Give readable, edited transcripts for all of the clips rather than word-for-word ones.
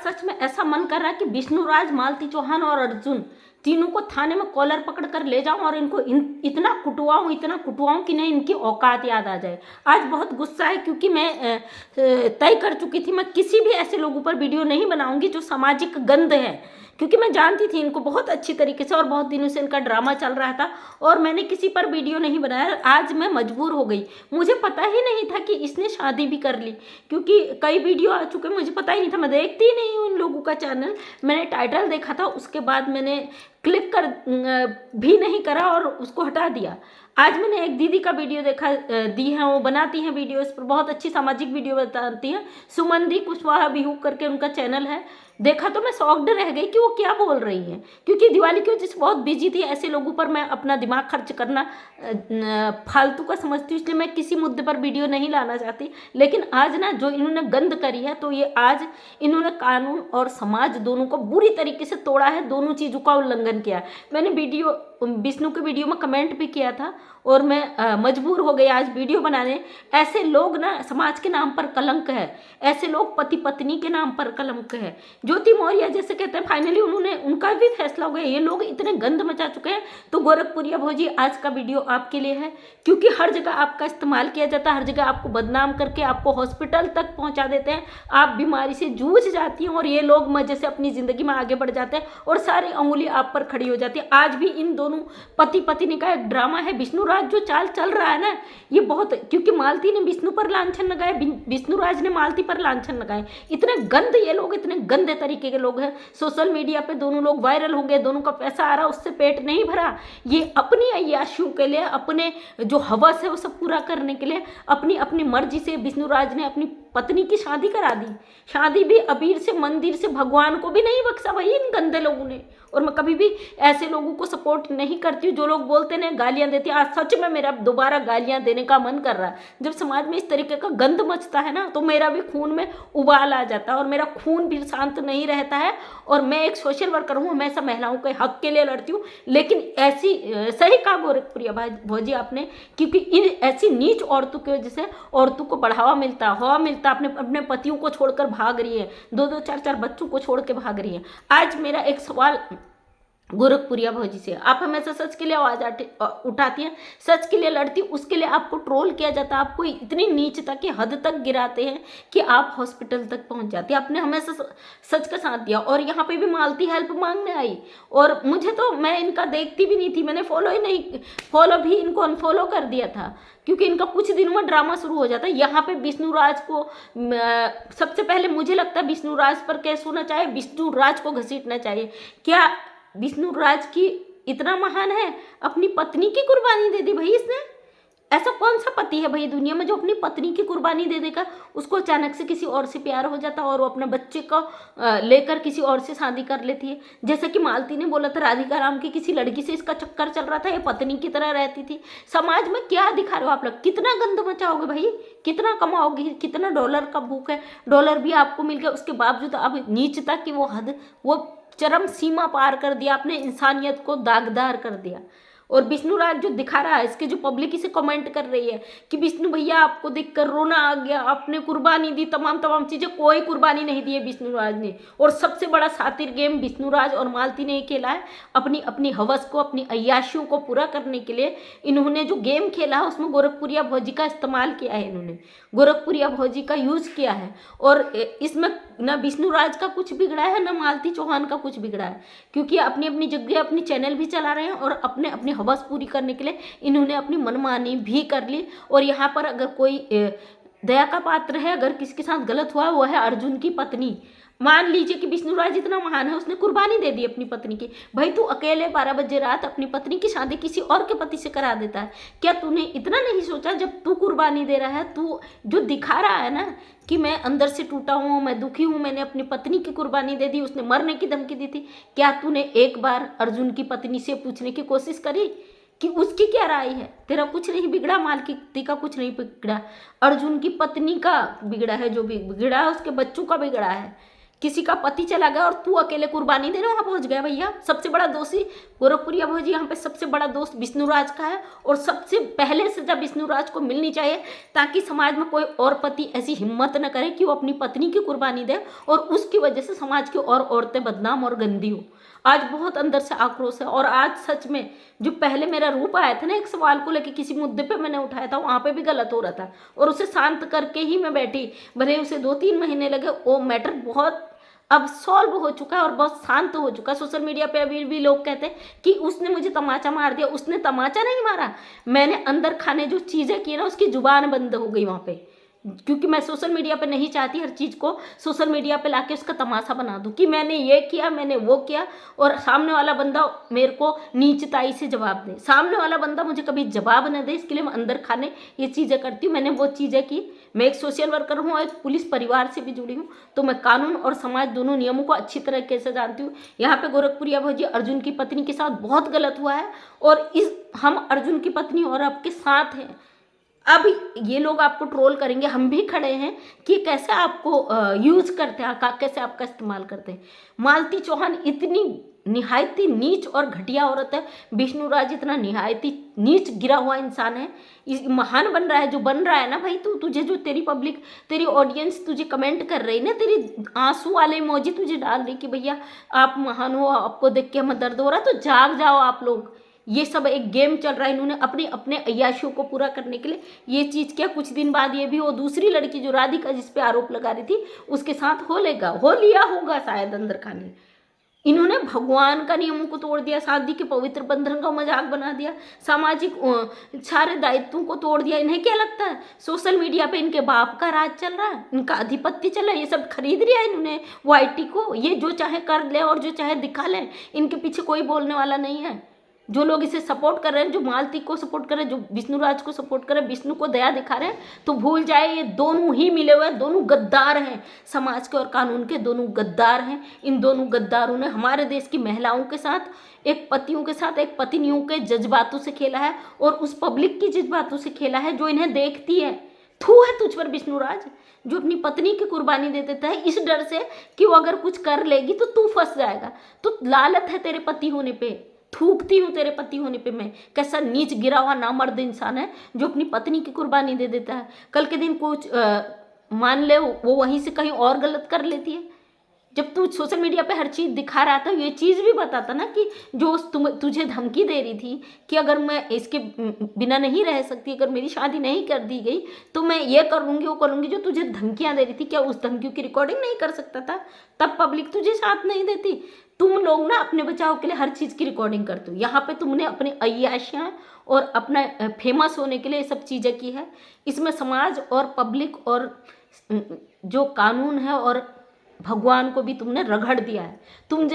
सच में ऐसा मन कर रहा है कि विष्णुराज, मालती चौहान और अर्जुन तीनों को थाने में कॉलर पकड़ कर ले जाऊं और इनको इतना कुटवाऊं कि नहीं इनकी औकात याद आ जाए। आज बहुत गुस्सा है क्योंकि मैं तय कर चुकी थी मैं किसी भी ऐसे लोगों पर वीडियो नहीं बनाऊंगी जो सामाजिक गंध है, क्योंकि मैं जानती थी इनको बहुत अच्छी तरीके से और बहुत दिनों से इनका ड्रामा चल रहा था और मैंने किसी पर वीडियो नहीं बनाया। आज मैं मजबूर हो गई। मुझे पता ही नहीं था कि इसने शादी भी कर ली, क्योंकि कई वीडियो आ चुके मुझे पता ही नहीं था। मैं देखती ही नहीं हूँ इन लोगों का चैनल। मैंने टाइटल देखा था, उसके बाद मैंने क्लिक कर भी नहीं करा और उसको हटा दिया। आज मैंने एक दीदी का वीडियो देखा, दी है, वो बनाती हैं वीडियो, इस पर बहुत अच्छी सामाजिक वीडियो बताती हैं, सुमंदी कुशवाहा बिहू करके उनका चैनल है। देखा तो मैं शॉक्ड रह गई कि वो क्या बोल रही हैं, क्योंकि दिवाली की वजह से बहुत बिजी थी। ऐसे लोगों पर मैं अपना दिमाग खर्च करना फालतू का समझती हूँ, इसलिए मैं किसी मुद्दे पर वीडियो नहीं लाना चाहती। लेकिन आज ना जो इन्होंने गंद करी है, तो ये आज इन्होंने कानून और समाज दोनों को बुरी तरीके से तोड़ा है, दोनों चीज़ों का उल्लंघन किया। मैंने वीडियो विष्णु के वीडियो में कमेंट भी किया था और मैं मजबूर हो गई आज वीडियो बनाने। ऐसे लोग ना समाज के नाम पर कलंक है, ऐसे लोग पति पत्नी के नाम पर कलंक है। ज्योति मौर्य जैसे कहते हैं, फाइनली उनका भी फैसला हो गया। ये लोग इतने गंद मचा चुके हैं। तो गोरखपुरिया भौजी, आज का वीडियो आपके लिए है, क्योंकि हर जगह आपका इस्तेमाल किया जाता है, हर जगह आपको बदनाम करके आपको हॉस्पिटल तक पहुंचा देते हैं। आप बीमारी से जूझ जाती हैं और ये लोग मजे से अपनी जिंदगी में आगे बढ़ जाते हैं और सारी अंगुली आप पर खड़ी हो जाती है। आज भी इन दोनों पति पत्नी का एक ड्रामा है। विष्णुराज जो चाल चल रहा है ना, ये बहुत, क्योंकि मालती ने विष्णु पर लांछन लगाए, विष्णुराज ने मालती पर लांछन लगाए। इतने गंद ये लोग, इतने गंदे तरीके के लोग हैं। सोशल मीडिया पे दोनों लोग वायरल हो गए, दोनों का पैसा आ रहा, उससे पेट नहीं भरा। ये अपनी अय्याशियों के लिए, अपने जो हवस है वो सब पूरा करने के लिए अपनी अपनी मर्जी से विष्णुराज ने अपनी पत्नी की शादी करा दी। शादी भी अबीर से, मंदिर से, भगवान को भी नहीं बख्शा भाई इन गंदे लोगों ने। और मैं कभी भी ऐसे लोगों को सपोर्ट नहीं करती हूँ जो लोग बोलते हैं गालियां देती हैं। आज सच में मेरा दोबारा गालियां देने का मन कर रहा है। जब समाज में इस तरीके का गंद मचता है ना, तो मेरा भी खून में उबाल आ जाता है और मेरा खून भी शांत नहीं रहता है। और मैं एक सोशल वर्कर हूँ, हमेशा महिलाओं के हक के लिए लड़ती हूँ। लेकिन ऐसी सही कहा गोरखपुरिया भौजी आपने, क्योंकि इन ऐसी नीच औरतों की वजह से औरतों को बढ़ावा मिलता, हवा मिलता, अपने पतियों को छोड़कर भाग रही है, 2-2 4-4 बच्चों को छोड़ के भाग रही है। आज मेरा एक सवाल गोरखपुरिया भौजी से, आप हमेशा सच के लिए आवाज उठाती हैं, सच के लिए लड़ती, उसके लिए आपको ट्रोल किया जाता है, आपको इतनी नीचता की हद तक गिराते हैं कि आप हॉस्पिटल तक पहुंच जाती है। आपने हमेशा सच का साथ दिया और यहाँ पे भी मालती हेल्प मांगने आई और मुझे तो, मैं इनका देखती भी नहीं थी, मैंने फॉलो भी इनको अनफॉलो कर दिया था, क्योंकि इनका कुछ दिनों में ड्रामा शुरू हो जाता है। यहाँ पे विष्णुराज को सबसे पहले मुझे लगता है विष्णुराज पर केस होना चाहिए, विष्णुराज को घसीटना चाहिए। क्या विष्णुराज की इतना महान है, अपनी पत्नी की कुर्बानी दे दी भाई इसने। ऐसा कौन सा पति है भाई दुनिया में जो अपनी पत्नी की कुर्बानी दे देगा, उसको अचानक से किसी और से प्यार हो जाता है और वो अपने बच्चे को लेकर किसी और से शादी कर लेती है। जैसे कि मालती ने बोला था, राधिका राम की किसी लड़की से इसका चक्कर चल रहा था, ये पत्नी की तरह रहती थी। समाज में क्या दिखा रहे हो आप लोग, कितना गंद मचाओगे भाई, कितना कमाओगे, कितना डॉलर का भूख है, डॉलर भी आपको मिल गया, उसके बावजूद अब नीचता की वो हद, वो चरम सीमा पार कर दिया, आपने इंसानियत को दागदार कर दिया। और विष्णुराज जो दिखा रहा है, इसके जो पब्लिक इसे कमेंट कर रही है कि विष्णु भैया आपको देखकर रोना आ गया, आपने कुर्बानी दी, तमाम चीजें, कोई कुर्बानी नहीं दी है विष्णुराज ने। और सबसे बड़ा सातिर गेम विष्णुराज और मालती ने खेला है, अपनी अपनी हवस को, अपनी अय्याशियों को पूरा करने के लिए इन्होंने जो गेम खेला है उसमें गोरखपुरिया भौजी का इस्तेमाल किया है, इन्होंने गोरखपुरिया भौजी का यूज किया है। और इसमें न विष्णुराज का कुछ बिगड़ा है, न मालती चौहान का कुछ बिगड़ा है, क्योंकि अपनी अपनी जगह अपनी चैनल भी चला रहे हैं और अपने अपनी हवस पूरी करने के लिए इन्होंने अपनी मनमानी भी कर ली। और यहाँ पर अगर कोई दया का पात्र है, अगर किसके साथ गलत हुआ, वो है अर्जुन की पत्नी। मान लीजिए कि विष्णुराज इतना महान है, उसने कुर्बानी दे दी अपनी पत्नी की। भाई तू अकेले 12 बजे रात अपनी पत्नी की शादी किसी और के पति से करा देता है, क्या तूने इतना नहीं सोचा जब तू कुर्बानी दे रहा है, तू जो दिखा रहा है ना कि मैं अंदर से टूटा हूँ, मैं दुखी हूँ, मैंने अपनी पत्नी की कुर्बानी दे दी, उसने मरने की धमकी दी थी, क्या तूने एक बार अर्जुन की पत्नी से पूछने की कोशिश करी कि उसकी क्या राय है? तेरा कुछ नहीं बिगड़ा, मालती का कुछ नहीं बिगड़ा, अर्जुन की पत्नी का बिगड़ा है, जो भी बिगड़ा है उसके बच्चों का बिगड़ा है। किसी का पति चला गया और तू अकेले कुर्बानी देने वहां पहुंच गया भैया। सबसे बड़ा दोषी गोरखपुरिया भौजी यहाँ पे सबसे बड़ा दोस्त विष्णुराज का है, और सबसे पहले सजा विष्णुराज को मिलनी चाहिए, ताकि समाज में कोई और पति ऐसी हिम्मत न करे कि वो अपनी पत्नी की कुर्बानी दे और उसकी वजह से समाज की और औरतें बदनाम और गंदी हो। आज बहुत अंदर से आक्रोश है, और आज सच में जो पहले मेरा रूप आया था ना एक सवाल को लेकर, किसी मुद्दे पे मैंने उठाया था, वहां पे भी गलत हो रहा था और उसे शांत करके ही मैं बैठी, भले उसे 2-3 महीने लगे। वो मैटर बहुत अब सॉल्व हो चुका है और बहुत शांत हो चुका है। सोशल मीडिया पे अभी भी लोग कहते हैं कि उसने मुझे तमाचा मार दिया। उसने तमाचा नहीं मारा, मैंने अंदर खाने जो चीजें की ना उसकी जुबान बंद हो गई वहां पे, क्योंकि मैं सोशल मीडिया पे नहीं चाहती हर चीज़ को सोशल मीडिया पे लाके उसका तमाशा बना दूं कि मैंने ये किया, मैंने वो किया, और सामने वाला बंदा मेरे को नीचताई से जवाब दे, सामने वाला बंदा मुझे कभी जवाब न दे। इसके लिए मैं अंदर खाने ये चीज़ें करती हूँ। मैंने वो चीज़ें की। मैं एक सोशल वर्कर हूँ, एक पुलिस परिवार से भी जुड़ी हूँ, तो मैं कानून और समाज दोनों नियमों को अच्छी तरीके से जानती हूँ। यहाँ पे गोरखपुरिया भौजी अर्जुन की पत्नी के साथ बहुत गलत हुआ है, और हम अर्जुन की पत्नी और आपके साथ हैं। अब ये लोग आपको ट्रोल करेंगे, हम भी खड़े हैं कि कैसे आपको यूज करते हैं, कैसे आपका इस्तेमाल करते हैं। मालती चौहान इतनी निहायती नीच और घटिया औरत है, विष्णुराज इतना निहायती नीच गिरा हुआ इंसान है। महान बन रहा है जो बन रहा है ना भाई, तुझे जो तेरी पब्लिक, तेरी ऑडियंस तुझे कमेंट कर रही ना, तेरी आंसू वाले इमोजी तुझे डाल रही कि भैया आप महान हो, आपको देख के हमें दर्द हो रहा है, तो जाग जाओ आप लोग। ये सब एक गेम चल रहा है, इन्होंने अपने अपने अय्याशियों को पूरा करने के लिए ये चीज़ किया। कुछ दिन बाद ये भी वो दूसरी लड़की जो राधिका जिस पे आरोप लगा रही थी उसके साथ हो लिया होगा शायद अंदर खाने। इन्होंने भगवान का नियमों को तोड़ दिया, शादी के पवित्र बंधन का मजाक बना दिया, सामाजिक सारे दायित्वों को तोड़ दिया। इन्हें क्या लगता है सोशल मीडिया पे इनके बाप का राज चल रहा है, इनका आधिपत्य चल रहा है, ये सब खरीद लिया इन्होंने वाईटी को। ये जो चाहे कर ले और जो चाहे दिखा ले, इनके पीछे कोई बोलने वाला नहीं है। जो लोग इसे सपोर्ट कर रहे हैं, जो मालती को सपोर्ट कर रहे हैं, जो विष्णुराज को सपोर्ट कर रहे हैं, विष्णु को दया दिखा रहे हैं, तो भूल जाए ये दोनों ही मिले हुए, दोनों गद्दार हैं, समाज के और कानून के दोनों गद्दार हैं। इन दोनों गद्दारों ने हमारे देश की महिलाओं के साथ, एक पतियों के साथ, एक पत्नियों के जज्बातों से खेला है, और उस पब्लिक की जज्बातों से खेला है जो इन्हें देखती है। थू है तुझ पर विष्णुराज, जो अपनी पत्नी की कुर्बानी दे देता है इस डर से कि वो अगर कुछ कर लेगी तो तू फंस जाएगा। तो लालत है तेरे पति होने पे, थूकती हूँ तेरे पति होने पे मैं। कैसा नीच गिरा हुआ नामर्द इंसान है जो अपनी पत्नी की कुर्बानी दे देता है। कल के दिन कुछ मान ले वो वहीं से कहीं और गलत कर लेती है। जब तू सोशल मीडिया पे हर चीज़ दिखा रहा था, ये चीज़ भी बताता ना कि जो तुझे धमकी दे रही थी कि अगर मैं इसके बिना नहीं रह सकती, अगर मेरी शादी नहीं कर दी गई तो मैं ये करूँगी वो करूँगी, जो तुझे धमकियाँ दे रही थी, क्या उस धमकियों की रिकॉर्डिंग नहीं कर सकता था? तब पब्लिक तुझे साथ नहीं देती। तुम लोग ना अपने बचाव के लिए हर चीज़ की रिकॉर्डिंग करते हो। यहाँ पे तुमने अपने अय्याशियाँ और अपना फेमस होने के लिए ये सब चीज़ें की है। इसमें समाज और पब्लिक और जो कानून है और भगवान को भी तुमने रगड़ दिया है। तुम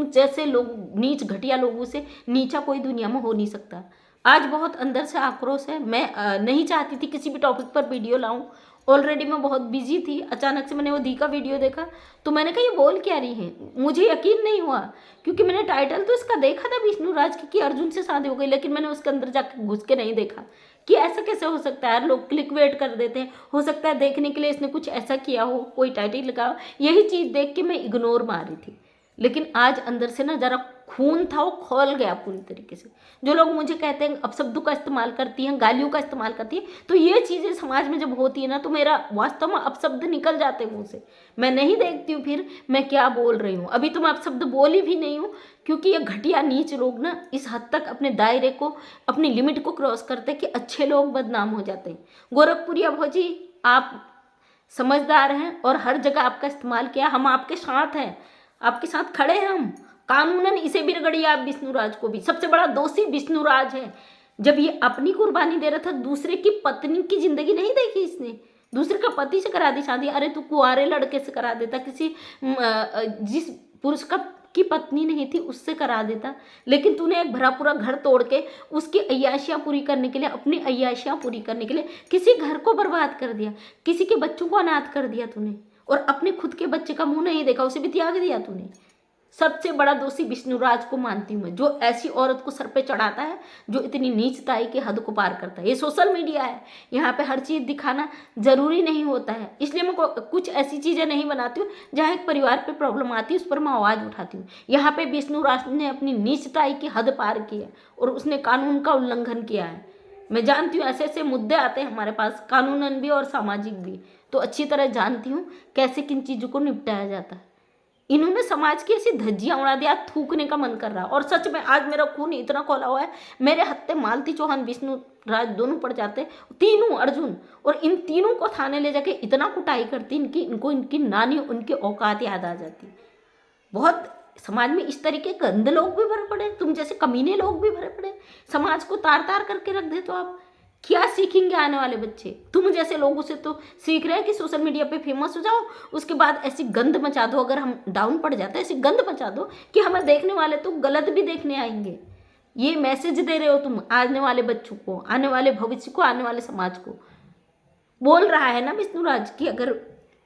जैसे लोग, नीच घटिया लोगों से नीचा कोई दुनिया में हो नहीं सकता। आज बहुत अंदर से आक्रोश है। मैं नहीं चाहती थी किसी भी टॉपिक पर वीडियो लाऊं, ऑलरेडी मैं बहुत बिजी थी। अचानक से मैंने वो दी का वीडियो देखा तो मैंने कहा ये बोल क्या रही है, मुझे यकीन नहीं हुआ, क्योंकि मैंने टाइटल तो इसका देखा था विष्णुराज की कि अर्जुन से शादी हो गई, लेकिन मैंने उसके अंदर जाकर घुस के नहीं देखा कि ऐसा कैसे हो सकता है। लोग क्लिक वेट कर देते हैं, हो सकता है देखने के लिए इसने कुछ ऐसा किया हो, कोई टाइटल लगा हो। यही चीज़ देख के मैं इग्नोर मार रही थी, लेकिन आज अंदर से ना जरा खून था वो खोल गया पूरी तरीके से। जो लोग मुझे कहते हैं अपशब्दों का इस्तेमाल करती हैं, गालियों का इस्तेमाल करती है, तो ये चीज़ें समाज में जब होती है ना तो मेरा वास्तव में अपशब्द निकल जाते हैं मुँह से। मैं नहीं देखती हूँ फिर मैं क्या बोल रही हूँ। अभी तो मैं अपशब्द बोली भी नहीं हूँ, क्योंकि ये घटिया नीच लोग ना इस हद तक अपने दायरे को, अपनी लिमिट को क्रॉस करते हैं कि अच्छे लोग बदनाम हो जाते हैं। गोरखपुरिया भौजी आप समझदार हैं और हर जगह आपका इस्तेमाल किया। हम आपके साथ हैं, आपके साथ खड़े हैं हम। कानूनन इसे भी रगड़िए आप विष्णुराज को भी। सबसे बड़ा दोषी विष्णुराज है। जब ये अपनी कुर्बानी दे रहा था, दूसरे की पत्नी की जिंदगी नहीं देखी इसने, दूसरे का पति से करा दी शादी। अरे तू कुंवारे लड़के से करा देता, किसी जिस पुरुष का की पत्नी नहीं थी उससे करा देता, लेकिन तूने एक भरा पूरा घर तोड़ के उसकी अय्याशियाँ पूरी करने के लिए, अपनी अय्याशियाँ पूरी करने के लिए किसी घर को बर्बाद कर दिया, किसी के बच्चों को अनाथ कर दिया तूने, और अपने खुद के बच्चे का मुंह नहीं देखा, उसे भी त्याग दिया तूने। सबसे बड़ा दोषी विष्णुराज को मानती हूँ मैं, जो ऐसी औरत को सर पे चढ़ाता है, जो इतनी नीचताई की हद को पार करता है। ये सोशल मीडिया है, यहाँ पे हर चीज़ दिखाना जरूरी नहीं होता है, इसलिए मैं कुछ ऐसी चीज़ें नहीं बनाती हूँ जहाँ एक परिवार पे प्रॉब्लम आती है, उस पर मैं आवाज़ उठाती हूँ। यहाँ पे विष्णुराज ने अपनी नीचताई की हद पार की है और उसने कानून का उल्लंघन किया है। मैं जानती हूँ ऐसे ऐसे मुद्दे आते हैं हमारे पास, कानूनन भी और सामाजिक भी, तो अच्छी तरह जानती हूँ कैसे किन चीज़ों को निपटाया जाता है। इन्होंने समाज की ऐसी धज्जियां उड़ा दिया, थूकने का मन कर रहा। और सच में आज मेरा खून इतना खौला हुआ है, मेरे हत्ते मालती चौहान विष्णु राज दोनों पड़ जाते, तीनों अर्जुन, और इन तीनों को थाने ले जाके इतना कुटाई करती, इनको इनकी नानी उनकी औकात याद आ जाती। बहुत समाज में इस तरीके गंदे लोग भी भरे पड़े, तुम जैसे कमीने लोग भी भरे पड़े, समाज को तार तार करके रख दे। तो आप क्या सीखेंगे आने वाले बच्चे? तुम जैसे लोगों से तो सीख रहे हैं कि सोशल मीडिया पे फेमस हो जाओ, उसके बाद ऐसी गंद मचा दो, अगर हम डाउन पड़ जाते हैं ऐसी गंद मचा दो कि हमें देखने वाले तो गलत भी देखने आएंगे। ये मैसेज दे रहे हो तुम आने वाले बच्चों को, आने वाले भविष्य को, आने वाले समाज को। बोल रहा है ना विष्णुराज कि अगर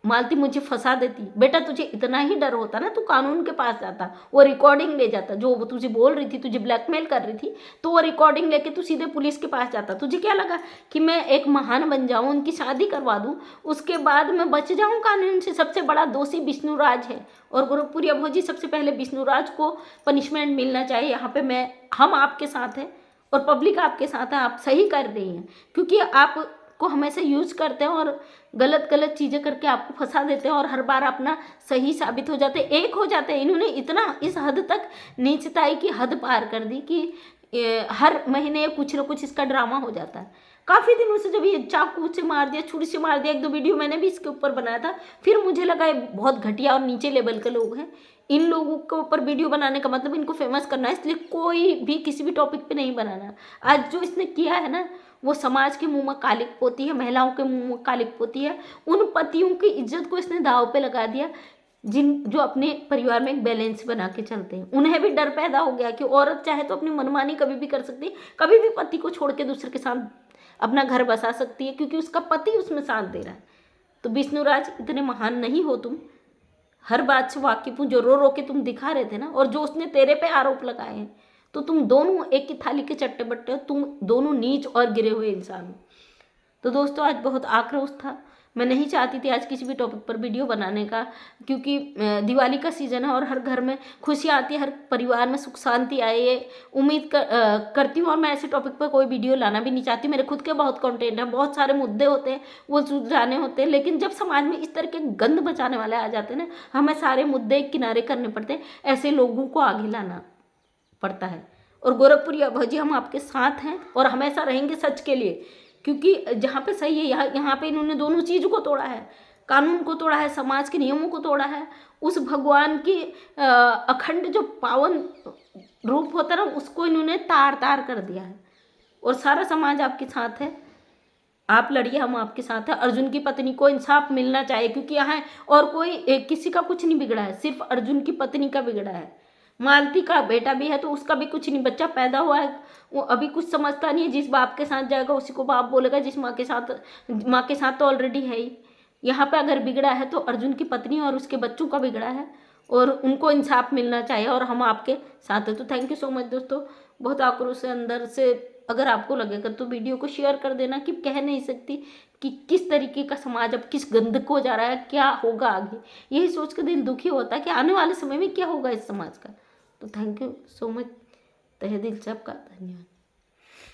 मालती मुझे फंसा देती, बेटा तुझे इतना ही डर होता ना, तू कानून के पास जाता, वो रिकॉर्डिंग ले जाता, जो वो तुझे बोल रही थी, तुझे ब्लैकमेल कर रही थी, तो वो रिकॉर्डिंग लेके तू सीधे पुलिस के पास जाता। तुझे क्या लगा कि मैं एक महान बन जाऊं, उनकी शादी करवा दूं, उसके बाद मैं बच जाऊं कानून से? सबसे बड़ा दोषी विष्णुराज है और गोरखपुरिया भौजी, सबसे पहले विष्णुराज को पनिशमेंट मिलना चाहिए। यहाँ पे हम आपके साथ हैं और पब्लिक आपके साथ है, आप सही कर रही हैं, क्योंकि आप को हमेशा यूज करते हैं और गलत गलत चीज़ें करके आपको फंसा देते हैं और हर बार अपना सही साबित हो जाते, एक हो जाते हैं। इन्होंने इतना इस हद तक नीचताई की हद पार कर दी कि हर महीने कुछ ना कुछ इसका ड्रामा हो जाता है। काफ़ी दिनों से जब ये चाकू से मार दिया, छुरी से मार दिया, एक दो वीडियो मैंने भी इसके ऊपर बनाया था, फिर मुझे लगा ये बहुत घटिया और नीचे लेवल के लोग हैं, इन लोगों के ऊपर वीडियो बनाने का मतलब इनको फेमस करना है, इसलिए कोई भी किसी भी टॉपिक पे नहीं बनाना। आज जो इसने किया है ना, वो समाज के मुंह में कालिक पोती है, महिलाओं के मुंह में कालिक पोती है। उन पतियों की इज्जत को इसने दाव पे लगा दिया जो अपने परिवार में एक बैलेंस बना के चलते हैं। उन्हें भी डर पैदा हो गया कि औरत चाहे तो अपनी मनमानी कभी भी कर सकती है, कभी भी पति को छोड़ के दूसरे के साथ अपना घर बसा सकती है, क्योंकि उसका पति उसमें साथ दे रहा है। तो विष्णुराज इतने महान नहीं हो तुम, हर बात से वाकिफ हूँ। जो रो रो के तुम दिखा रहे थे ना, और जो उसने तेरे पे आरोप लगाए हैं, तो तुम दोनों एक ही थाली के चट्टे बट्टे हो, तुम दोनों नीच और गिरे हुए इंसान हो। तो दोस्तों आज बहुत आक्रोश था, मैं नहीं चाहती थी आज किसी भी टॉपिक पर वीडियो बनाने का, क्योंकि दिवाली का सीज़न है और हर घर में खुशियाँ आती है, हर परिवार में सुख शांति आए, ये उम्मीद करती हूँ। और मैं ऐसे टॉपिक पर कोई वीडियो लाना भी नहीं चाहती, मेरे खुद के बहुत कंटेंट है, बहुत सारे मुद्दे होते हैं, वो सुलझाने होते हैं, लेकिन जब समाज में इस तरह के गंद बचाने वाले आ जाते हैं ना, हमें सारे मुद्दे किनारे करने पड़ते हैं, ऐसे लोगों को आगे लाना पड़ता है। और गोरखपुरिया भौजी हम आपके साथ हैं और हमेशा रहेंगे सच के लिए, क्योंकि जहाँ पे सही है यहाँ पे इन्होंने दोनों चीज़ को तोड़ा है, कानून को तोड़ा है, समाज के नियमों को तोड़ा है, उस भगवान की अखंड जो पावन रूप होता है ना, उसको इन्होंने तार तार कर दिया है। और सारा समाज आपके साथ है, आप लड़िए, हम आपके साथ हैं। अर्जुन की पत्नी को इंसाफ मिलना चाहिए, क्योंकि यहाँ और कोई किसी का कुछ नहीं बिगड़ा है, सिर्फ अर्जुन की पत्नी का बिगड़ा है। मालती का बेटा भी है तो उसका भी कुछ नहीं, बच्चा पैदा हुआ है, वो अभी कुछ समझता नहीं है, जिस बाप के साथ जाएगा उसी को बाप बोलेगा, जिस माँ के साथ तो ऑलरेडी है ही। यहाँ पे अगर बिगड़ा है तो अर्जुन की पत्नी और उसके बच्चों का बिगड़ा है, और उनको इंसाफ मिलना चाहिए, और हम आपके साथ हैं। तो थैंक यू सो मच दोस्तों, बहुत आक्रोश है अंदर से। अगर आपको लगेगा तो वीडियो को शेयर कर देना, कि कह नहीं सकती कि किस तरीके का समाज अब किस गंद को जा रहा है, क्या होगा आगे, यही सोच कर दिल दुखी होता है कि आने वाले समय में क्या होगा इस समाज का। तो थैंक यू सो मच, तहे दिल से आपका धन्यवाद।